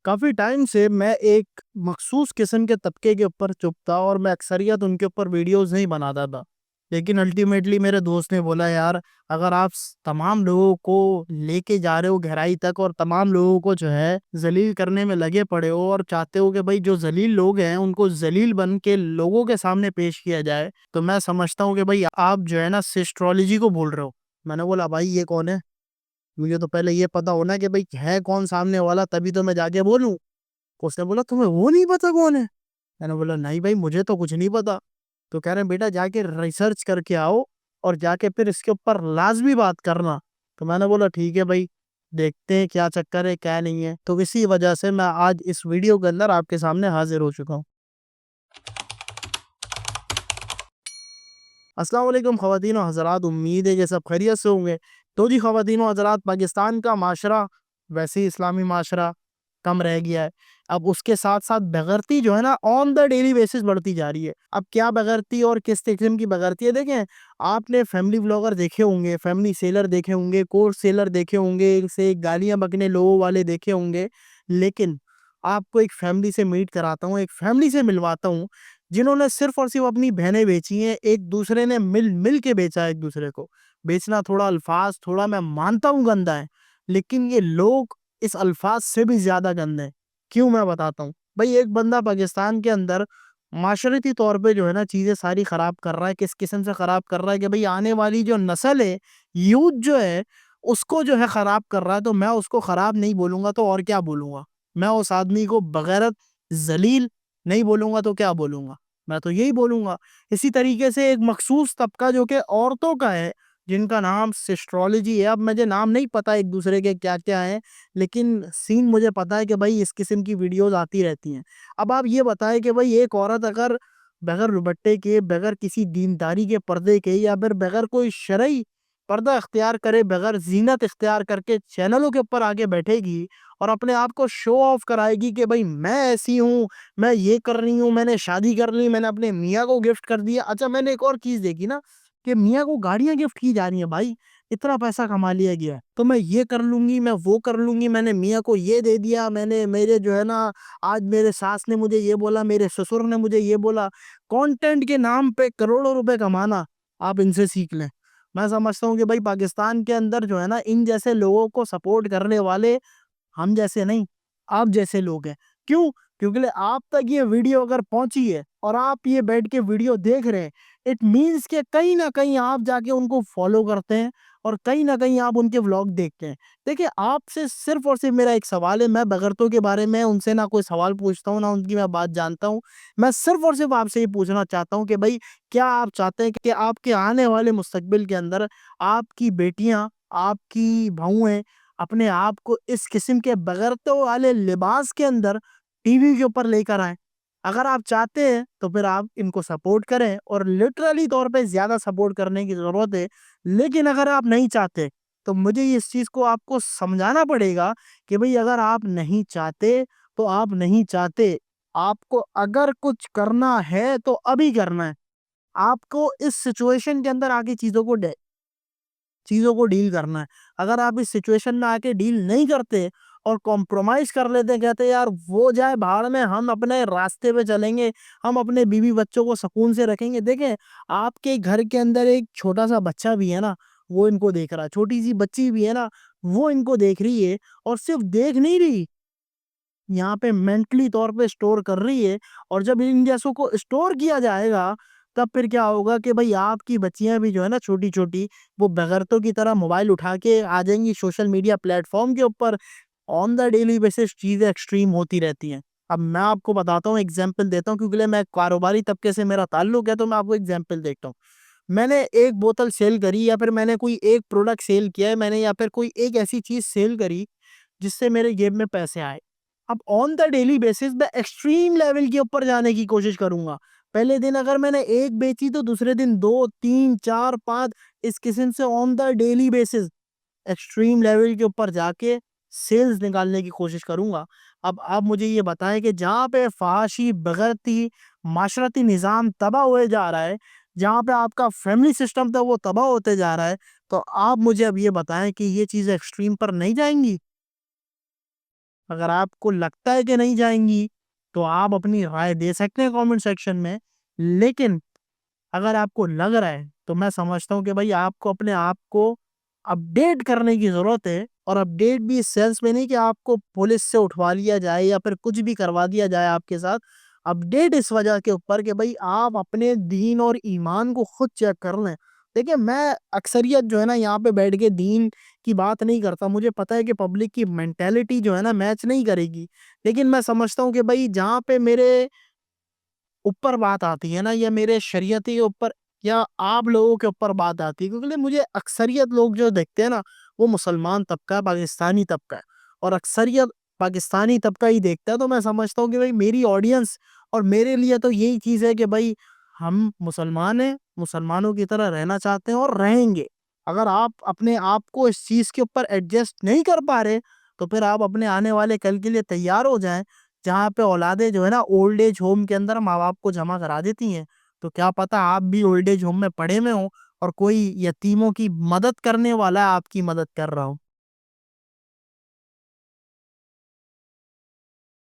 کافی time سے میں ایک مخصوص قسم کے طبقے کے اوپر چپ تھا اور میں اکثریت ان کے اوپر ویڈیوز نہیں بناتا تھا، لیکن الٹیمیٹلی میرے دوست نے بولا یار اگر آپ تمام لوگوں کو لے کے جا رہے ہو گہرائی تک اور تمام لوگوں کو جو ہے ذلیل کرنے میں لگے پڑے ہو اور چاہتے ہو کہ بھائی جو ذلیل لوگ ہیں ان کو ذلیل بن کے لوگوں کے سامنے پیش کیا جائے، تو میں سمجھتا ہوں کہ بھائی آپ جو ہے نا سسٹرولوجی کو بول رہے ہو۔ میں نے بولا بھائی یہ کون ہے؟ مجھے تو پہلے یہ پتا ہونا کہ بھائی ہے کون سامنے والا تبھی تو میں جا کے بولوں۔ اس نے بولا تمہیں وہ نہیں پتا کون ہے؟ میں نے بولا نہیں بھائی مجھے تو کچھ نہیں پتا۔ تو کہہ رہے ہیں بیٹا جا کے ریسرچ کر کے آؤ اور جا کے پھر اس کے اوپر لازمی بات کرنا۔ تو میں نے بولا ٹھیک ہے بھائی، دیکھتے ہیں کیا چکر ہے کیا نہیں ہے۔ تو اسی وجہ سے میں آج اس ویڈیو کے اندر آپ کے سامنے حاضر ہو چکا ہوں۔ السلام علیکم خواتین و حضرات، امید ہے کہ سب خیریت سے ہوں گے۔ تو جی خواتین و حضرات، پاکستان کا معاشرہ ویسے ہی اسلامی معاشرہ کم رہ گیا ہے۔ اب اس کے ساتھ ساتھ بغیرتی جو ہے نا آن دا ڈیلی بیسس بڑھتی جا رہی ہے۔ اب کیا بغیرتی اور کس قسم کی بغیرتی ہے؟ دیکھیں، آپ نے فیملی بلاگر دیکھے ہوں گے، فیملی سیلر دیکھے ہوں گے، کورس سیلر دیکھے ہوں گے، سے گالیاں بکنے لوگوں والے دیکھے ہوں گے، لیکن آپ کو ایک فیملی سے میٹ کراتا ہوں، ایک فیملی سے ملواتا ہوں جنہوں نے صرف اور صرف اپنی بہنیں بیچی ہیں، ایک دوسرے نے مل کے بیچا ہے ایک دوسرے کو۔ بیچنا تھوڑا الفاظ تھوڑا میں مانتا ہوں گندا ہے، لیکن یہ لوگ اس الفاظ سے بھی زیادہ گندے ہیں۔ کیوں؟ میں بتاتا ہوں۔ بھئی ایک بندہ پاکستان کے اندر معاشرتی طور پہ جو ہے نا چیزیں ساری خراب کر رہا ہے۔ کس قسم سے خراب کر رہا ہے کہ بھئی آنے والی جو نسل ہے، یوتھ جو ہے، اس کو جو ہے خراب کر رہا ہے۔ تو میں اس کو خراب نہیں بولوں گا تو اور کیا بولوں گا؟ میں اس آدمی کو بغیرت ذلیل نہیں بولوں گا تو کیا بولوں گا؟ میں تو یہی بولوں گا۔ اسی طریقے سے ایک مخصوص طبقہ جو کہ عورتوں کا ہے، جن کا نام سسٹرولوجی ہے۔ اب مجھے نام نہیں پتا ایک دوسرے کے کیا کیا ہیں، لیکن سین مجھے پتا ہے کہ بھائی اس قسم کی ویڈیوز آتی رہتی ہیں۔ اب آپ یہ بتائیں کہ بھائی ایک عورت اگر بغیر دوپٹے کے، بغیر کسی دینداری کے پردے کے، یا پھر بغیر کوئی شرعی پردہ اختیار کرے، بغیر زینت اختیار کر کے چینلوں کے اوپر آگے بیٹھے گی اور اپنے آپ کو شو آف کرائے گی کہ بھائی میں ایسی ہوں، میں یہ کر رہی ہوں، میں نے شادی کر لی، میں نے اپنے میاں کو گفٹ کر دیا۔ اچھا میں نے ایک اور چیز دیکھی نا کہ میاں کو گاڑیاں گفٹ کی جا رہی ہیں۔ بھائی اتنا پیسہ کما لیا گیا ہے تو میں یہ کر لوں گی، میں وہ کر لوں گی، میں نے میاں کو یہ دے دیا، میں نے میرے جو ہے نا آج میرے ساس نے مجھے یہ بولا، میرے سسر نے مجھے یہ بولا۔ کانٹینٹ کے نام پہ کروڑوں روپے کمانا آپ ان سے سیکھ لیں۔ میں سمجھتا ہوں کہ بھائی پاکستان کے اندر جو ہے نا ان جیسے لوگوں کو سپورٹ کرنے والے ہم جیسے نہیں، آپ جیسے لوگ ہیں۔ کیوں؟ کیونکہ آپ تک یہ ویڈیو اگر پہنچی ہے اور آپ یہ بیٹھ کے ویڈیو دیکھ رہے ہیں، اٹ مینس کہ کہیں نہ کہیں آپ جا کے ان کو فالو کرتے ہیں اور کہیں نہ کہیں آپ ان کے ولاگ دیکھتے ہیں۔ دیکھیں آپ سے صرف اور صرف میرا ایک سوال ہے، میں بغیرتوں کے بارے میں ان سے نہ کوئی سوال پوچھتا ہوں، نہ ان کی میں بات جانتا ہوں۔ میں صرف اور صرف آپ سے یہ پوچھنا چاہتا ہوں کہ بھائی کیا آپ چاہتے ہیں کہ آپ کے آنے والے مستقبل کے اندر آپ کی بیٹیاں، آپ کی بہویں اپنے آپ کو اس قسم کے بغیرتوں والے لباس کے اندر ٹی وی کے اوپر لے کر آئیں؟ اگر آپ چاہتے ہیں تو پھر آپ ان کو سپورٹ کریں، اور لٹرلی طور پہ زیادہ سپورٹ کرنے کی ضرورت ہے۔ لیکن اگر آپ نہیں چاہتے تو مجھے اس چیز کو آپ کو سمجھانا پڑے گا کہ بھئی اگر آپ نہیں چاہتے تو آپ نہیں چاہتے۔ آپ کو اگر کچھ کرنا ہے تو ابھی کرنا ہے۔ آپ کو اس سچویشن کے اندر آگے چیزوں کو ڈیل کرنا ہے۔ اگر آپ اس سچویشن میں آ کے ڈیل نہیں کرتے اور کمپرومائز کر لیتے، کہتے یار وہ جائے بھاڑ میں، ہم اپنے راستے پہ چلیں گے، ہم اپنے بیوی بچوں کو سکون سے رکھیں گے۔ دیکھیں آپ کے گھر کے اندر ایک چھوٹا سا بچہ بھی ہے نا، وہ ان کو دیکھ رہا ہے، چھوٹی سی بچی بھی ہے نا، وہ ان کو دیکھ رہی ہے، اور صرف دیکھ نہیں رہی، یہاں پہ مینٹلی طور پہ سٹور کر رہی ہے۔ اور جب ان جیسوں کو سٹور کیا جائے گا تب پھر کیا ہوگا کہ بھئی آپ کی بچیاں بھی جو ہے نا چھوٹی چھوٹی، وہ بغیرتوں کی طرح موبائل اٹھا کے آ جائیں گی سوشل میڈیا پلیٹ فارم کے اوپر۔ آن دا ڈیلی بیسس چیزیں ایکسٹریم ہوتی رہتی ہیں۔ اب میں آپ کو بتاتا ہوں، ایگزامپل دیتا ہوں، کیونکہ میں کاروباری طبقے سے میرا تعلق ہے تو میں آپ کو ایگزامپل دیکھتا ہوں۔ میں نے ایک بوتل سیل کری، یا پھر میں نے کوئی ایک پروڈکٹ سیل کیا ہے، میں نے یا پھر کوئی ایک ایسی چیز سیل کری جس سے میرے جیب میں پیسے آئے۔ اب آن دا ڈیلی بیسس میں ایکسٹریم لیول کے اوپر جانے کی کوشش کروں گا۔ پہلے دن اگر میں نے ایک بیچی تو دوسرے دن 2 3 4 5، اس قسم سے on the daily basis extreme level کے اوپر جا کے سیلز نکالنے کی کوشش کروں گا۔ اب آپ مجھے یہ بتائیں کہ جہاں پہ فحاشی، بغیرتی، معاشرتی نظام تباہ ہوئے جا رہا ہے، جہاں پہ آپ کا فیملی سسٹم تھا وہ تباہ ہوتے جا رہا ہے، تو آپ مجھے اب یہ بتائیں کہ یہ چیزیں ایکسٹریم پر نہیں جائیں گی؟ اگر آپ کو لگتا ہے کہ نہیں جائیں گی تو آپ اپنی رائے دے سکتے ہیں کامنٹ سیکشن میں، لیکن اگر آپ کو لگ رہا ہے تو میں سمجھتا ہوں کہ بھائی آپ کو اپنے آپ کو اپڈیٹ کرنے کی ضرورت ہے، اور اپڈیٹ بھی اس سینس میں نہیں کہ آپ کو پولیس سے اٹھوا لیا جائے یا پھر کچھ بھی کروا دیا جائے آپ کے ساتھ. اپڈیٹ اس وجہ کے اوپر کہ بھائی آپ اپنے دین اور ایمان کو خود چیک کر لیں. دیکھیں میں اکثریت جو ہے نا یہاں پہ بیٹھ کے دین کی بات نہیں کرتا، مجھے پتا ہے کہ پبلک کی مینٹیلٹی جو ہے نا میچ نہیں کرے گی، لیکن میں سمجھتا ہوں کہ بھائی جہاں پہ میرے اوپر بات آتی ہے نا، یا میرے شریعتی کے اوپر یا آپ لوگوں کے اوپر بات آتی ہے، کیونکہ مجھے اکثریت لوگ جو دیکھتے ہیں نا وہ مسلمان طبقہ ہے، پاکستانی طبقہ ہے، اور اکثریت پاکستانی طبقہ ہی دیکھتا ہے. تو میں سمجھتا ہوں کہ بھائی میری آڈینس اور میرے لیے تو یہی چیز ہے کہ بھائی ہم مسلمان ہیں، مسلمانوں کی طرح رہنا چاہتے ہیں اور رہیں گے. اگر آپ اپنے آپ کو اس چیز کے اوپر ایڈجسٹ نہیں کر پا رہے تو پھر آپ اپنے آنے والے کل کے لیے تیار ہو جائیں، جہاں پہ اولادیں جو ہے نا اولڈ ایج ہوم کے اندر ماں باپ کو جمع کرا دیتی ہیں. تو کیا پتا آپ بھی اولڈ ایج ہوم میں پڑے میں ہوں اور کوئی یتیموں کی مدد کرنے والا آپ کی مدد کر رہا ہو.